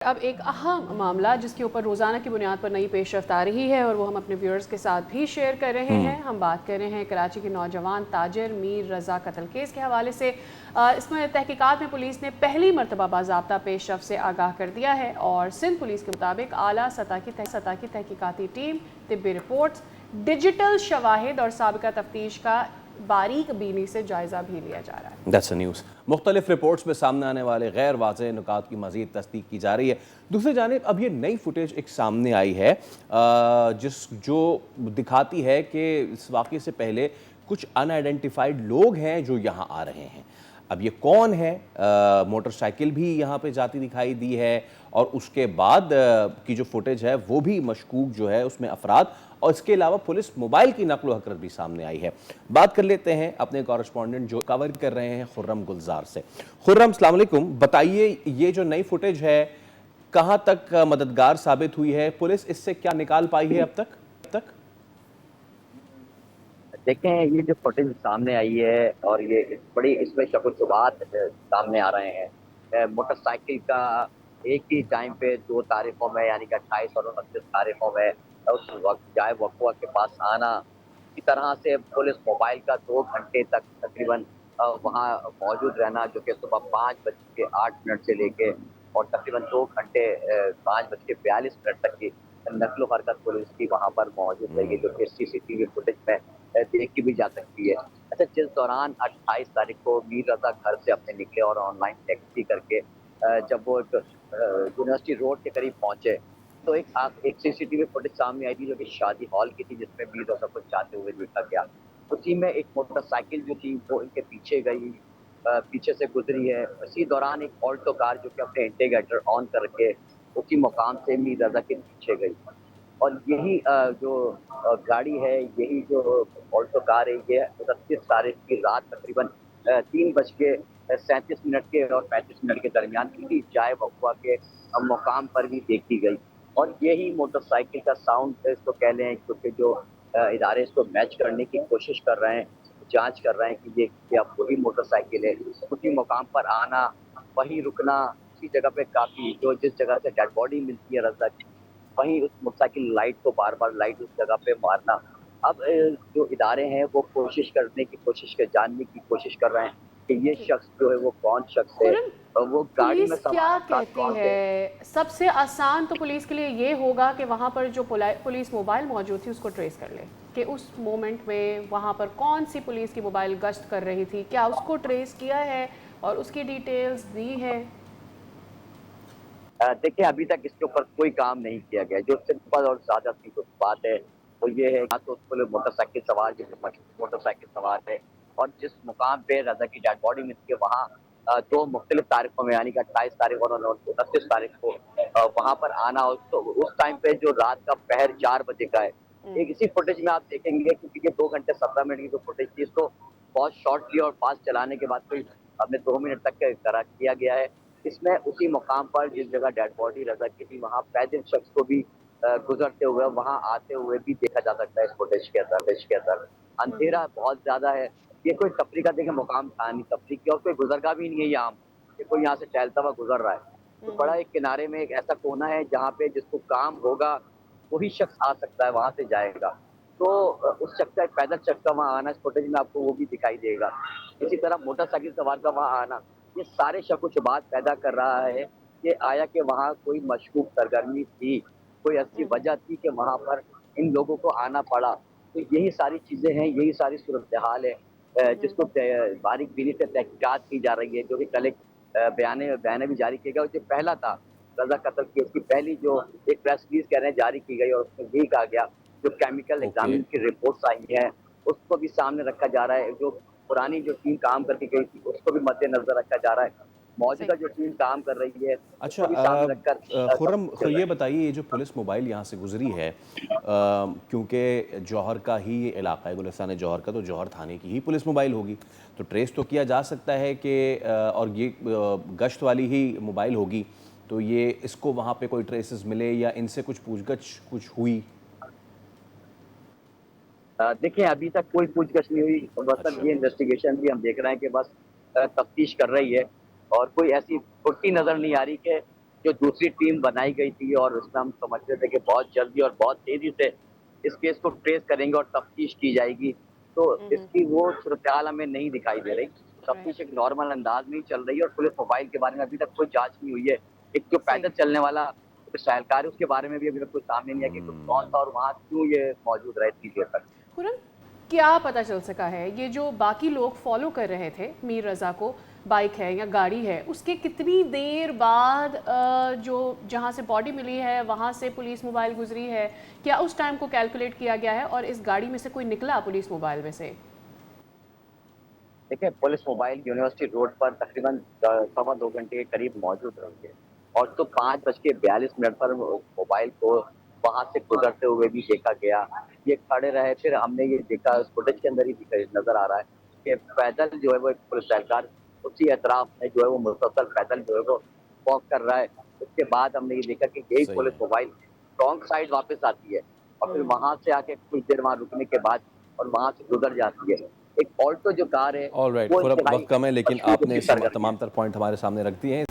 अब एक अहम मामला जिसके ऊपर रोज़ाना की बुनियाद पर नई पेशरफ्त आ रही है और वो हम अपने व्यूअर्स के साथ भी शेयर कर रहे हैं। हम बात कर रहे हैं कराची के नौजवान ताजिर मीर रज़ा कत्ल केस के हवाले से। इसमें तहकीकात में पुलिस ने पहली मरतबा बाज़ाब्ता पेशरफ्त से आगाह कर दिया है और सिंध पुलिस के मुताबिक आला सतह की तहकीकाती टीम, तिब्बी रिपोर्ट्स, डिजिटल शवाहिद और साबिका तफ्तीश का बारीक बीनी से जायज़ा भी लिया जा रहा है। That's news. मुख्तलिफ रिपोर्ट्स में सामने आने वाले गैर वाज़ेह नुकात की मज़ीद तस्दीक की जा रही है। दूसरी जानिब अब ये नई फुटेज एक सामने आई है जो दिखाती है कि इस वाक़े से पहले कुछ अनआइडेंटिफाइड लोग हैं जो यहाँ आ रहे हैं। अब ये कौन है? मोटरसाइकिल भी यहाँ पे जाती दिखाई दी है और उसके बाद की जो फुटेज है वो भी मशकूक जो है उसमें अफराद और इसके अलावा पुलिस मोबाइल की नकलो हरकत भी सामने आई है। बात कर लेते हैं अपने कॉरेस्पॉन्डेंट जो कवर कर रहे हैं खुर्रम गुलजार से। खुर्रम, अस्सलाम वालेकुम। बताइए ये जो नई फुटेज है कहाँ तक मददगार साबित हुई है? पुलिस इससे क्या निकाल पाई है अब तक? देखें, ये जो फुटेज सामने आई है और ये बड़ी इसमें शक-व-शुबहात सामने आ रहे हैं। मोटरसाइकिल का एक ही टाइम पे 2 तारीखों में यानी कि 28 और 29 तारीखों में उस वक़्त जाए वक़्वा के पास आना। इसी तरह से पुलिस मोबाइल का 2 घंटे तक तकरीबन वहाँ मौजूद रहना, जो कि सुबह 5:08 से लेके और तकरीबन 2 घंटे 5:42 तक की नक़्ल व हरकत पुलिस की वहाँ पर मौजूद रही है, जो कि सीसीटीवी फुटेज में देखी भी जा सकती है। अच्छा, जिस दौरान 28 तारीख को मीर रज़ा घर से अपने निकले और ऑनलाइन टैक्सी करके जब वो एक यूनिवर्सिटी रोड के करीब पहुँचे, तो एक सीसीटीवी फुटेज सामने आई थी, जो कि शादी हॉल की थी, जिसमें मीर रज़ा को जाते हुए देखा गया। उसी में एक मोटरसाइकिल जो थी वो इनके पीछे गई, पीछे से गुजरी है। इसी दौरान एक ऑल्टो कार जो कि अपने इंडिकेटर ऑन करके उसी मुकाम से मीर रज़ा के पीछे गई। और यही जो गाड़ी है, यही जो ऑल्टो कार है, ये 29 तारीख की रात तकरीबन 3:37 के और 35 के दरमियान किसी जाए वक़्वा के मुकाम पर भी देखी गई। और यही मोटरसाइकिल का साउंड इसको कह लें, क्योंकि जो इदारे इसको मैच करने की कोशिश कर रहे हैं, जाँच कर रहे हैं कि ये क्या वही मोटरसाइकिल है। उसी मुकाम पर आना, वहीं रुकना, उसी जगह पे काफ़ी जो जिस जगह से डेड बॉडी मिलती है रज़ा की, वहीं उस मोटरसाइकिल लाइट को बार-बार लाइट उस जगह पे मारना। अब जो इदारे हैं वो कोशिश कर जानने की कोशिश कर रहे हैं कि ये शख्स जो है वो कौन शख्स है खुर्रम, और वो गाड़ी में पुलिस क्या सवार साथ कहती कौन थे। है? सबसे आसान तो पुलिस के लिए ये होगा कि वहाँ पर जो पुलिस मोबाइल मौजूद थी उसको ट्रेस कर ले कि उस मोमेंट में वहाँ पर कौन सी पुलिस की मोबाइल गश्त कर रही थी, क्या उसको ट्रेस किया है और उसकी डिटेल्स दी है? देखिए, अभी तक इसके ऊपर कोई काम नहीं किया गया। जो सिंपल और सादा सी जो बात है वो ये है, या तो उसको मोटरसाइकिल सवार जो मोटरसाइकिल सवार है और जिस मुकाम पे रज़ा की डेड बॉडी मिलती है वहाँ 2 मुख्तलिफ तारीखों में यानी कि 28 तारीख और 29 तारीख को वहाँ पर आना। तो उस टाइम पे जो रात का पहर 4 बजे का है। एक इसी फुटेज में आप देखेंगे, क्योंकि ये 2 घंटे 17 मिनट की जो फुटेज थी, इसको बहुत शॉर्टली और फास्ट चलाने के बाद कोई हमने 2 मिनट तक करा किया गया है। इसमें उसी मुकाम पर जिस जगह डेड बॉडी रज़ा की थी, वहाँ पैदल शख्स को भी गुज़रते हुए, वहाँ आते हुए भी देखा जा सकता है इस फुटेज के अंदर। अंधेरा बहुत ज़्यादा है। ये कोई तफरीह का देखिए मुकाम था नहीं तफरीह की, और कोई गुज़रगा भी नहीं है यहाँ, कि कोई यहाँ से टहलता हुआ गुज़र रहा है। तो बड़ा एक किनारे में एक ऐसा कोना है जहाँ पे जिसको काम होगा, वही शख्स आ सकता है, वहाँ से जाएगा। तो उस शख्स का, एक पैदल शख्स का वहाँ आना इस फुटेज में आपको वो भी दिखाई देगा। इसी तरह मोटरसाइकिल सवार का वहाँ आना, ये सारे शक-व-शुबहात पैदा कर रहा है कि आया कि वहाँ कोई मशकूक सरगर्मी थी, कोई ऐसी वजह थी कि वहाँ पर इन लोगों को आना पड़ा। तो यही सारी चीज़ें हैं, यही सारी सूरत-ए-हाल है जिसको बारीक बीनी से तहकीकात की जा रही है, जो कि कल एक बयान भी जारी किया गया और जो पहला था रज़ा कत्ल केस की पहली जो एक प्रेस रिलीज़ कह रहे हैं जारी की गई और उसमें यही कहा गया, जो केमिकल ओके। एग्ज़ामिन की रिपोर्ट्स आई हैं, उसको भी सामने रखा जा रहा है। जो पुरानी जो टीम काम करके गई थी, उसको भी मद्देनज़र रखा जा रहा है। सही। मौजूदा जो टीम काम कर रही है, अच्छा, उसको भी सामने रखकर सब खुर्रम, कुछ चल रहा ये है। बताइए ये जो पुलिस मोबाइल यहाँ से गुजरी है, क्योंकि जौहर का ही ये इलाका है, गुलिस्तान जौहर का, तो जौहर थाने की ही पुलिस मोबाइल होगी, तो ट्रेस तो किया जा सकता है कि और ये गश्त वाली ही मोबाइल होगी, तो ये इसको वहाँ पे कोई ट्रेसेस मिले या इनसे कुछ पूछगछ कुछ हुई? देखिए, अभी तक कोई पूछगछ नहीं हुई, मतलब अच्छा। ये इन्वेस्टिगेशन भी हम देख रहे हैं कि बस तफ्तीश कर रही है और कोई ऐसी पुष्टि नज़र नहीं आ रही कि जो दूसरी टीम बनाई गई थी और उसमें हम समझते थे कि बहुत जल्दी और बहुत तेजी से इस केस को ट्रेस करेंगे और तफ्तीश की जाएगी, तो इसकी वो सूरत-ए-हाल हमें नहीं दिखाई दे रही। तफ्तीश एक नॉर्मल अंदाज में ही चल रही है और पुलिस मोबाइल के बारे में अभी तक कोई जाँच नहीं हुई है। एक जो सही। पैदल चलने वाला सहलकार है, उसके बारे में भी अभी तक कुछ सामने नहीं आया कि कौन था और वहाँ क्यों ये मौजूद रहे इतनी देर तक। खुरम, क्या पता चल सका है ये जो बाकी लोग फॉलो कर रहे थे मीर रज़ा को, बाइक है या गाड़ी है, उसके कितनी देर बाद जो जहाँ से बॉडी मिली है वहाँ से पुलिस मोबाइल गुजरी है? क्या उस टाइम को कैलकुलेट किया गया है और इस गाड़ी में से कोई निकला पुलिस मोबाइल में से? देखिए, पुलिस मोबाइल यूनिवर्सिटी रोड पर तकरीबन सवा 2 घंटे के करीब मौजूद रही है और तो 5:42 पर मोबाइल को वहाँ से गुजरते हुए भी देखा गया। ये खड़े रहे, फिर हमने ये देखा, उस फुटेज के अंदर ही नज़र आ रहा है कि पैदल जो है वो एक पुलिस एहलकार उसी एतराफ़ में जो है वो मुसलसल पैदल जो है वो वॉक कर रहा है। उसके बाद हमने ये देखा कि यही सही पुलिस है। मोबाइल रॉन्ग साइड वापस आती है और फिर वहाँ से आके कुछ देर वहाँ रुकने के बाद और वहाँ से गुजर जाती है। एक ऑल्टो जो कार है ऑल राइट, वो खुरम, इंतहाई वक्त कम है लेकिन मशहूर आपने सरगर्मी है। तमाम तर पॉइंट हमारे सामने रख दिए हैं।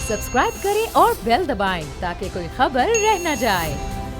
सब्सक्राइब करें और बेल दबाएं ताकि कोई खबर रह न जाए।